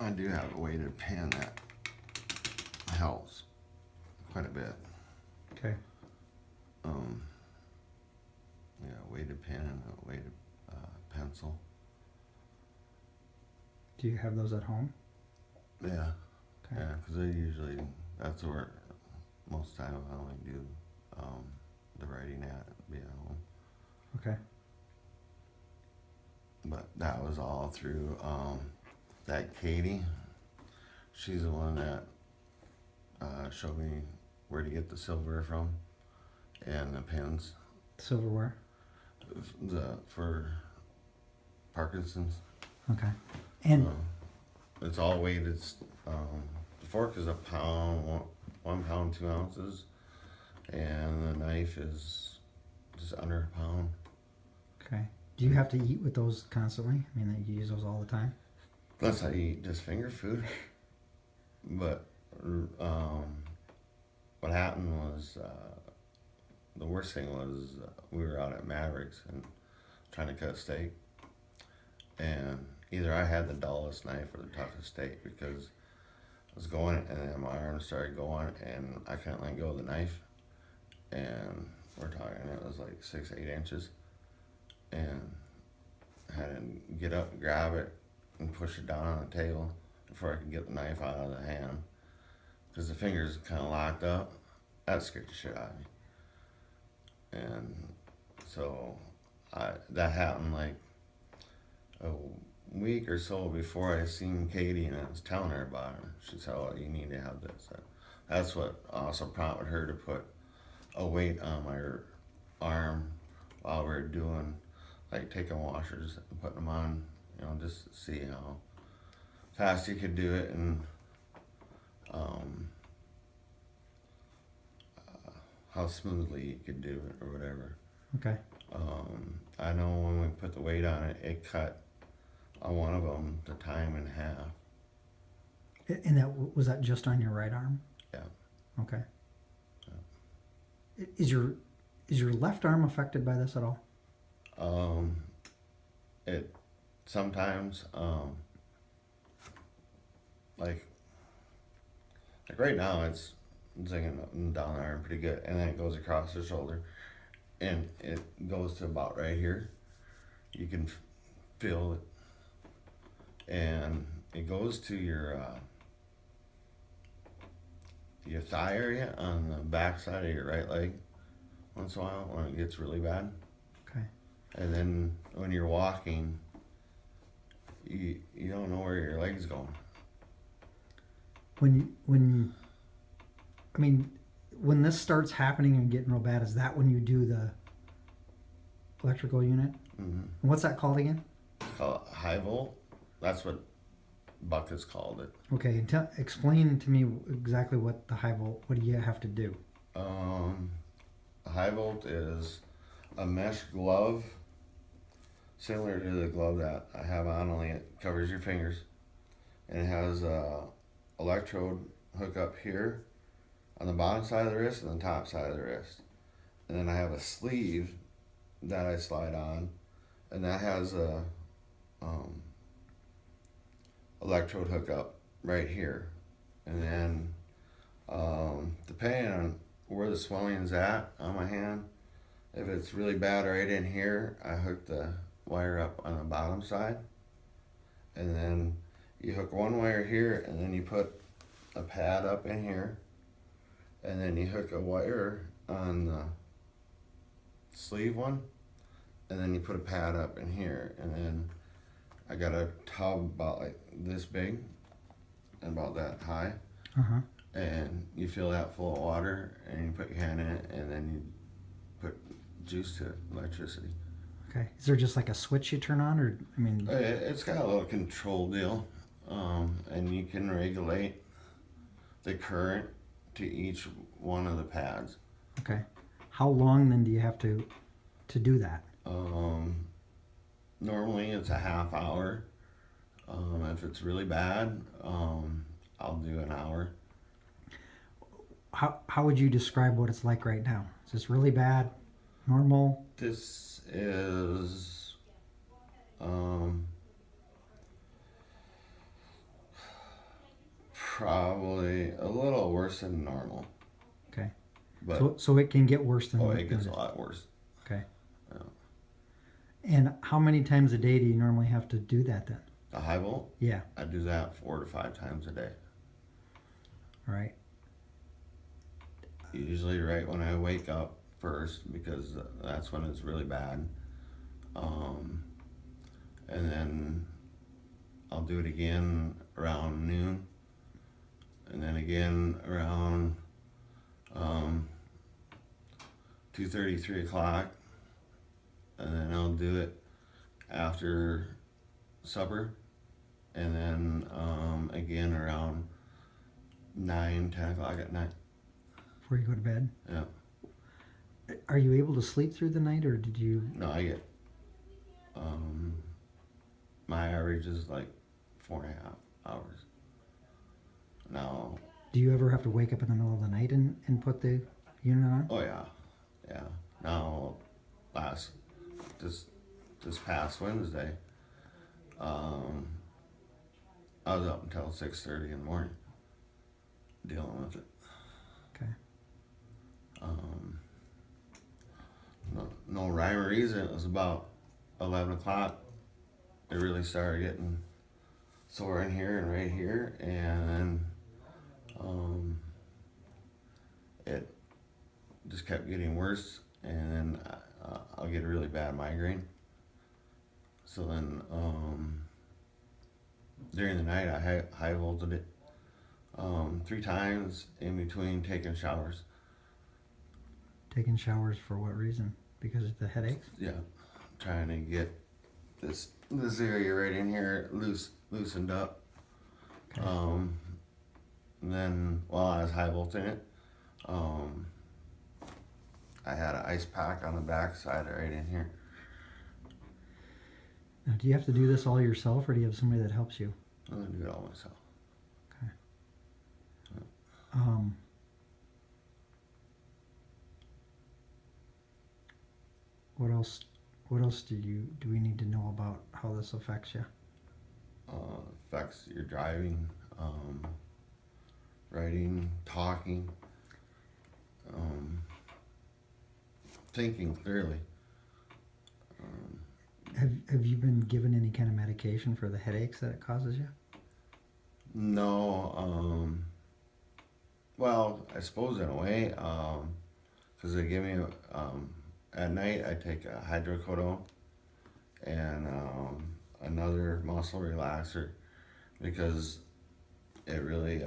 I do have a weighted pen that helps quite a bit. Okay. Yeah, weighted pen and a weighted pencil. Do you have those at home? Yeah, Okay. yeah, because I usually, that's where most of the time I only do the writing at home. Okay. But that was all through that Katie. She's the one that showed me where to get the silver from and the pens. Silverware. For Parkinson's. Okay. And it's all weighted. The fork is a pound, 1 pound 2 ounces, and the knife is just under a pound. okay. Do you have to eat with those constantly? I mean, you use those all the time? Unless I eat just finger food. But what happened was the worst thing was we were out at Mavericks and trying to cut a steak, and either I had the dullest knife or the toughest steak because I was going and then my arm started going and I couldn't let go of the knife, and we're talking it was like 6-8 inches, and I had to get up and grab it and push it down on the table before I could get the knife out of the hand because the fingers kind of locked up. That scared the shit out of me. And so that happened like a week or so before I seen Katie, and I was telling her about it. She said, "Oh, you need to have this." That's what also prompted her to put a weight on my arm while we were doing, like taking washers and putting them on, just to see how fast you could do it and how smoothly you could do it or whatever. Okay. I know when we put the weight on it, it cut on one of them the time in half. And was that just on your right arm? Yeah. Okay. Yeah. Is your left arm affected by this at all? It sometimes like right now it's zinging up and down the arm pretty good, and then it goes across the shoulder, and it goes to about right here. You can feel it, and it goes to your thigh area on the back side of your right leg once in a while when it gets really bad. Okay. And then when you're walking, you don't know where your leg's going. When this starts happening and getting real bad, is that when you do the electrical unit? Mm-hmm. And what's that called again? It's called high volt. That's what Buck has called it. Okay, and explain to me exactly what the high volt. What do you have to do? High volt is a mesh glove, similar to the glove that I have on, only it covers your fingers, and it has a electrode hook up here on the bottom side of the wrist and the top side of the wrist, and then I have a sleeve that I slide on, and that has a electrode hook up right here, and then depending on where the swelling's at on my hand, if it's really bad right in here, I hook the wire up on the bottom side, and then you hook one wire here, and then you put a pad up in here, and then you hook a wire on the sleeve one, and then you put a pad up in here, and then I got a tub about like this big and about that high, and you fill that full of water, and you put your hand in it, and then you put juice to it, electricity. Okay. Is there just like a switch you turn on, or It's got a little control deal, and you can regulate the current to each one of the pads. Okay. How long then do you have to do that? Normally it's a half hour. If it's really bad, I'll do an hour. How would you describe what it's like right now? Is this really bad? Normal? This is Probably a little worse than normal. Okay. But So it can get worse than oh, what it gets is. a lot worse. Okay. Yeah. And how many times a day do you normally have to do that then? The high volt, Yeah. I do that 4 to 5 times a day. All right. Usually right when I wake up first because that's when it's really bad. Um, and then I'll do it again around noon, and then again around 2:30, 3 o'clock, and then I'll do it after supper, and then again around 9, 10 o'clock at night. Before you go to bed. Yeah. Are you able to sleep through the night, or did you? No, I get my average is like 4.5 hours. Now, Do you ever have to wake up in the middle of the night and put the unit on? oh yeah. Now, last this past Wednesday, I was up until 6:30 in the morning dealing with it. Okay. No rhyme or reason. It was about 11 o'clock. It really started getting sore in here and right here, and it just kept getting worse, and then I'll get a really bad migraine. So then during the night I high volted it 3 times in between taking showers. Taking showers for what reason? Because of the headaches? Yeah, trying to get this area right in here loosened up. Okay. And then while I was high volting it, I had an ice pack on the back side right in here. Now, do you have to do this all yourself, or do you have somebody that helps you? I'm gonna do it all myself. Okay. Um, what else? What else do we need to know about how this affects you? Affects your driving, writing, talking, thinking clearly. Have you been given any kind of medication for the headaches that it causes you? No, well, I suppose in a way, because they give me, at night I take a hydrocodone and another muscle relaxer because it really,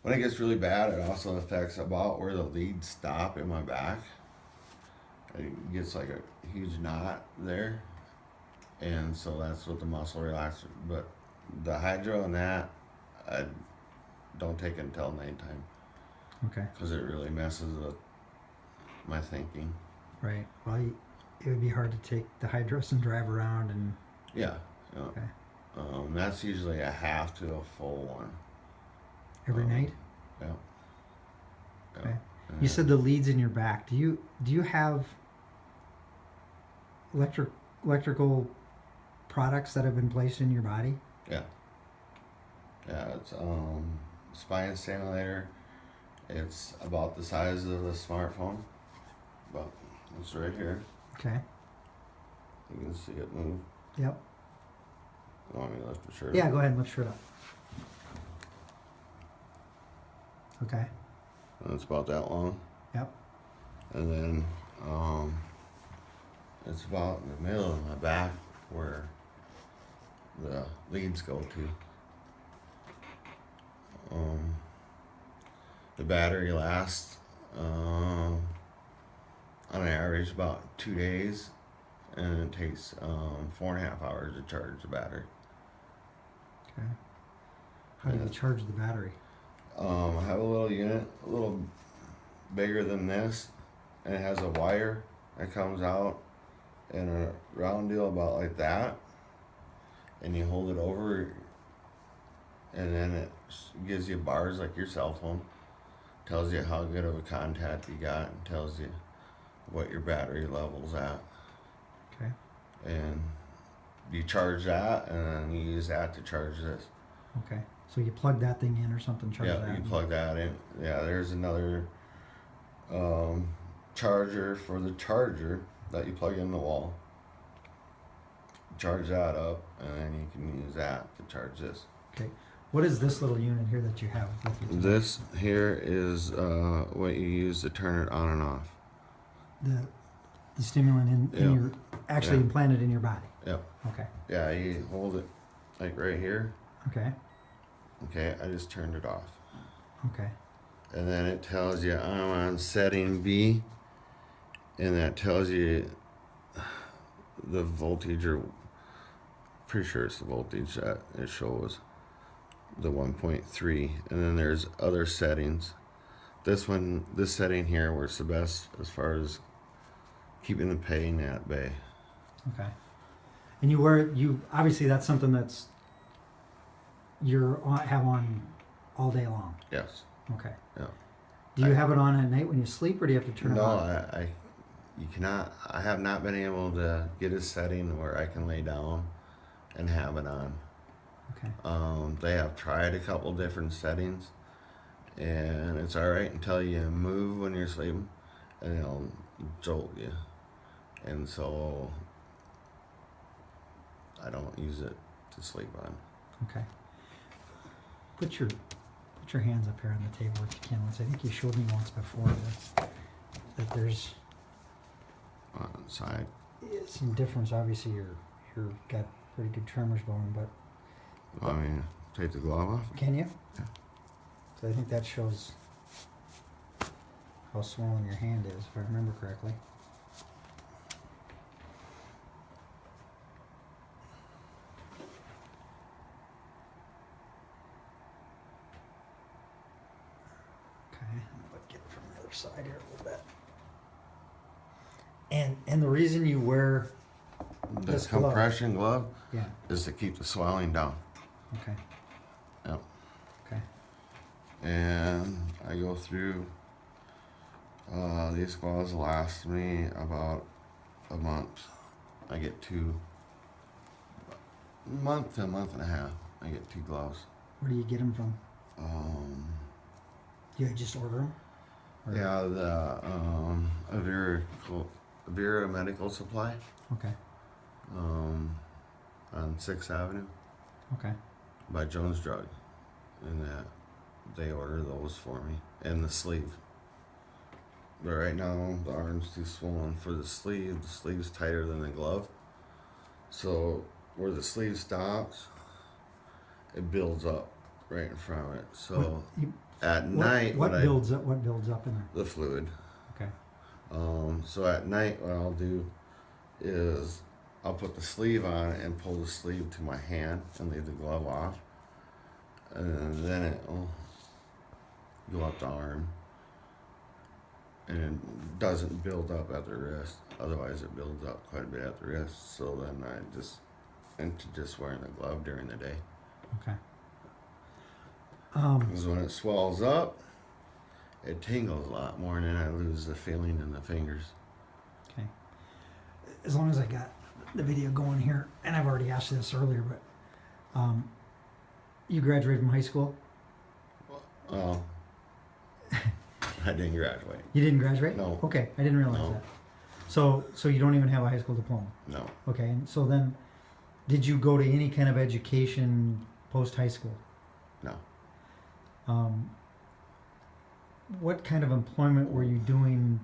when it gets really bad, it also affects about where the leads stop in my back. It gets like a huge knot there, and so that's what the muscle relaxer. But the hydro and that, I don't take it until nighttime Okay. because it really messes with my thinking. Right. Well, it would be hard to take the hydros and drive around and. Yeah. Okay. That's usually a half to a full one. Every night. Yeah. Okay. You said the leads in your back. Do you have electrical products that have been placed in your body? Yeah. Yeah, it's spine stimulator. It's about the size of the smartphone, but it's right here. Okay. You can see it move. Yep. You want me to lift the shirt? Yeah, go ahead and lift your shirt up. Okay. And it's about that long. Yep. And then it's about in the middle of my back where the leads go to. The battery lasts on an average about 2 days, and it takes 4.5 hours to charge the battery. Okay. How do you charge the battery? I have a little unit, a little bigger than this, and it has a wire that comes out in a round deal about like that, and you hold it over, and then it gives you bars like your cell phone, tells you how good of a contact you got, and tells you what your battery level's at. Okay. And you charge that, and then you use that to charge this. Okay. So you plug that thing in or something, charge Yeah, that. you plug that in. Yeah, there's another charger for the charger that you plug in the wall. Charge that up, and then you can use that to charge this. Okay. What is this little unit here that you have with you today? This here is what you use to turn it on and off. The stimulant in Yeah. your actually Yeah. implanted in your body. Yep. Okay. Yeah, you hold it like right here. Okay. Okay, I just turned it off. Okay. And then it tells you I'm on setting B, and that tells you the voltage, or pretty sure it's the voltage that it shows, the 1.3. And then there's other settings. This setting here works the best as far as keeping the pain at bay. Okay. And you obviously that's something that's have on all day long. Yes. Okay. Yeah. Do you have it on at night when you sleep, or do you have to turn it No, on? you cannot. I have not been able to get a setting where I can lay down and have it on. Okay. They have tried a couple different settings, and it's all right until you move when you're sleeping, and it'll jolt you. And so I don't use it to sleep on. Okay. Put your hands up here on the table if you can. Once I think you showed me once before that there's On the side. some difference. Obviously, you're got pretty good tremors going, but I mean, take the glove off. can you? Yeah. So I think that shows how swollen your hand is, if I remember correctly. Okay, I'm gonna get it from the other side here a little bit. And the reason you wear The this glove. compression glove Yeah. is to keep the swelling down. Okay. Yep. Okay. And I go through. These gloves last me about a month. I get a month and a half. I get 2 gloves. Where do you get them from? Do you just order them? Yeah, the Avera Medical Supply Okay. on 6th Avenue Okay. by Jones Drug, and that they order those for me, and the sleeve. But right now the arm's too swollen for the sleeve. The sleeve's tighter than the glove, so where the sleeve stops, it builds up right in front of it. So at night, What builds up? What builds up in there? the fluid. Okay. So at night, what I'll do is I'll put the sleeve on and pull the sleeve to my hand and leave the glove off, and then it'll go up the arm, and it doesn't build up at the wrist. Otherwise, it builds up quite a bit at the wrist. So then I just into just wearing the glove during the day. Okay. Because when it swells up, it tingles a lot more, and then I lose the feeling in the fingers. Okay. As long as I got the video going here, and I've already asked you this earlier, but you graduated from high school? Oh, I didn't graduate. You didn't graduate? No. Okay, I didn't realize No. that. So you don't even have a high school diploma? No. Okay, and so then, did you go to any kind of education post high school? No. What kind of employment were you doing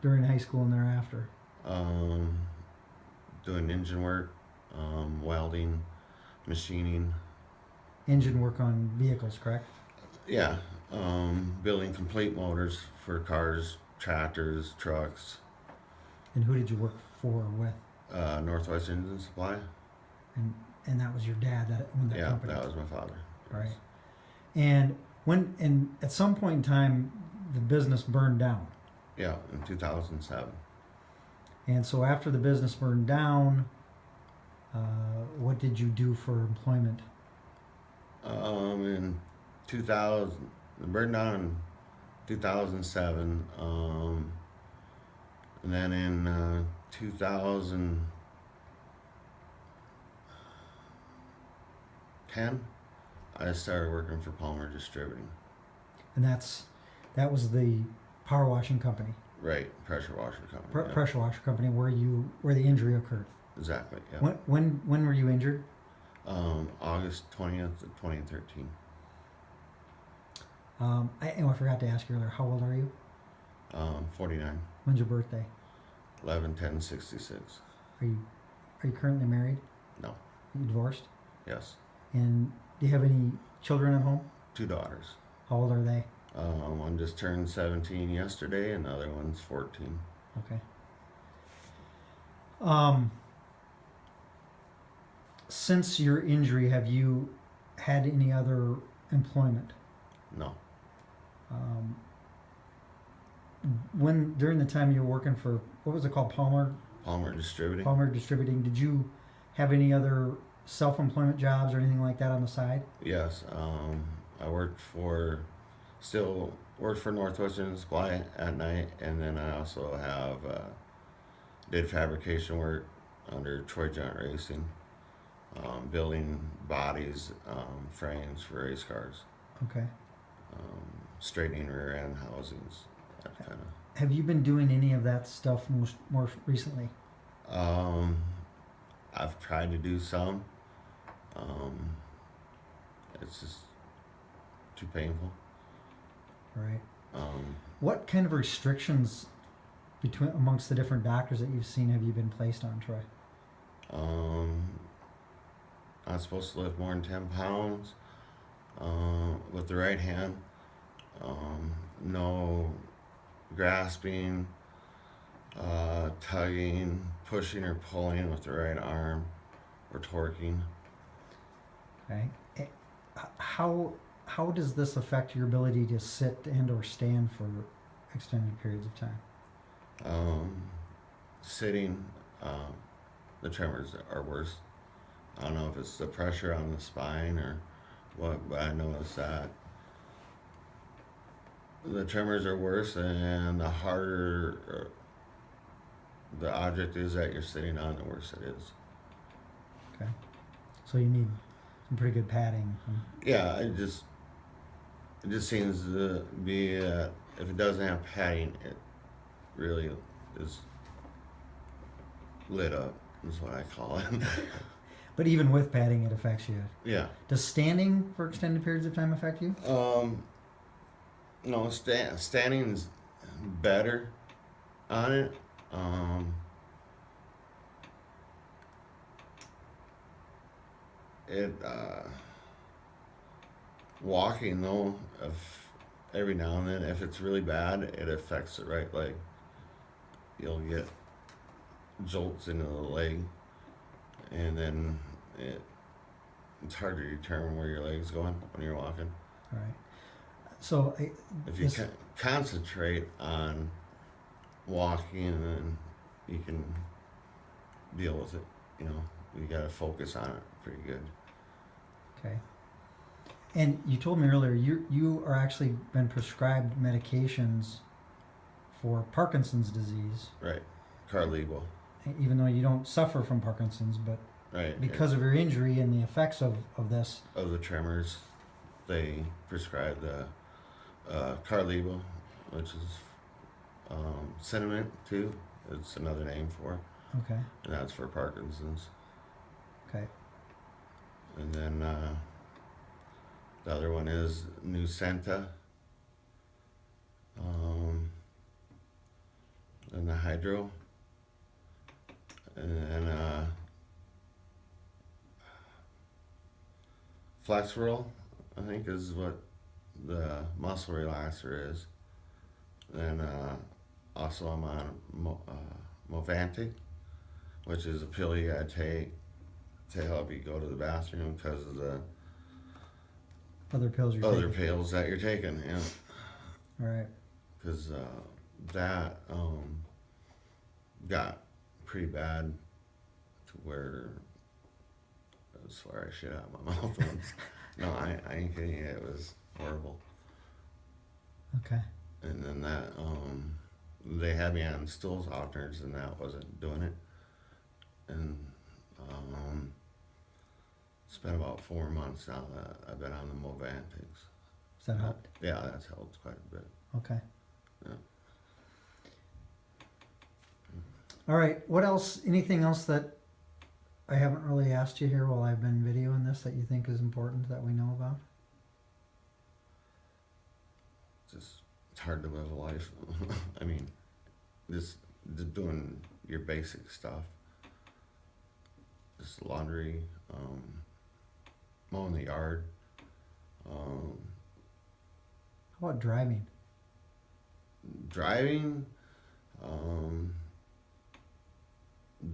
during high school and thereafter? Doing engine work, welding, machining. Engine work on vehicles, correct? Yeah. Building complete motors for cars, tractors, trucks. And who did you work for or with? Northwest Engine Supply. And that was your dad that owned that Yeah, company? that was my father. All right. And at some point in time, the business burned down. Yeah, in 2007. And so after the business burned down, what did you do for employment? In 2000, it burned down in 2007. And then in 2010, I started working for Palmer Distributing. And that was the power washing company, Right, pressure washer company. Yeah. pressure washer company where the injury occurred. Exactly. Yeah. When were you injured? August 20th of 2013. I forgot to ask you earlier. How old are you? 49. When's your birthday? 11/10/66. Are you currently married? No. Are you divorced? Yes. And do you have any children at home? 2 daughters. How old are they? One just turned 17 yesterday, and the other one's 14. Okay. Since your injury, have you had any other employment? No. When during the time you were working for, what was it called, Palmer Distributing. Palmer Distributing, did you have any other self-employment jobs or anything like that on the side? Yes. I still worked for Northwestern Supply at night, and then I also have did fabrication work under Troy Jundt Racing, building bodies, frames for race cars, Okay. straightening rear end housings, that kind of. Have you been doing any of that stuff more recently? I've tried to do some. It's just too painful. Right. Um, What kind of restrictions amongst the different doctors that you've seen have you been placed on, Troy? I'm supposed to lift more than 10 pounds with the right hand. No grasping, tugging, pushing or pulling with the right arm, or torquing. Okay. How does this affect your ability to sit and or stand for extended periods of time? Sitting, the tremors are worse. I don't know if it's the pressure on the spine or what, but I noticed that the tremors are worse, and the harder the object is that you're sitting on, the worse it is. Okay. So you need some pretty good padding. Yeah, it just seems to be if it doesn't have padding, it really is lit up. Is what I call it. But even with padding, it affects you. Yeah. Does standing for extended periods of time affect you? No, standing's better on it. Walking though, if every now and then, if it's really bad, it affects the right leg. You'll get jolts into the leg, and then it's hard to determine where your leg's going when you're walking. All right. So if you concentrate on walking, then you can deal with it. You know, you got to focus on it pretty good. Okay. And you told me earlier you are actually been prescribed medications for Parkinson's disease. Right. Carlevo. Even though you don't suffer from Parkinson's, but right, because of your injury and the effects of this. Of the tremors, they prescribe the Carlevo, which is cinnamon too. It's another name for it. Okay. And that's for Parkinson's. Okay. And then the other one is Nucenta. And the Hydro. And then Flexeril, I think, is what the muscle relaxer is. Then also I'm on Movantic, which is a pill you gotta take to help you go to the bathroom because of the other pills that you're taking. Yeah. All right. Because that got pretty bad to where I swear I shit out my mouth once. No, I ain't kidding you. It was horrible. Okay. And then that they had me on stool softeners, and that wasn't doing it. And It's been about 4 months now that I've been on the Movantics. Has that helped? Yeah, that's helped quite a bit. Okay. Yeah. All right. What else? Anything else that I haven't really asked you here while I've been videoing this that you think is important that we know about? Just it's hard to live a life. I mean, just doing your basic stuff. Just laundry, mowing the yard. How about driving? Driving,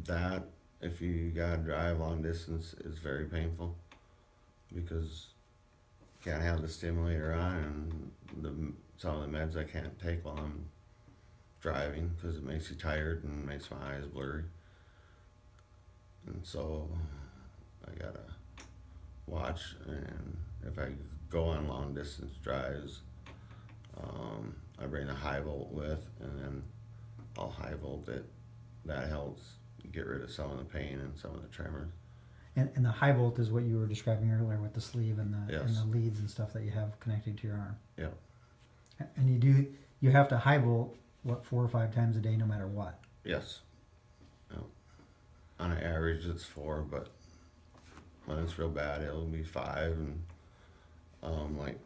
that if you gotta drive long distance is very painful because you can't have the stimulator on and some of the meds I can't take while I'm driving because it makes you tired and makes my eyes blurry. And so I gotta watch, and if I go on long distance drives, I bring a high volt with, and then I'll high volt it. That helps get rid of some of the pain and some of the tremors. And the high volt is what you were describing earlier with the sleeve and the Yes. and the leads and stuff that you have connected to your arm. Yep. And you have to high volt what 4 or 5 times a day no matter what. Yes. Yep. On an average, it's 4, but when it's real bad, it'll be 5. And like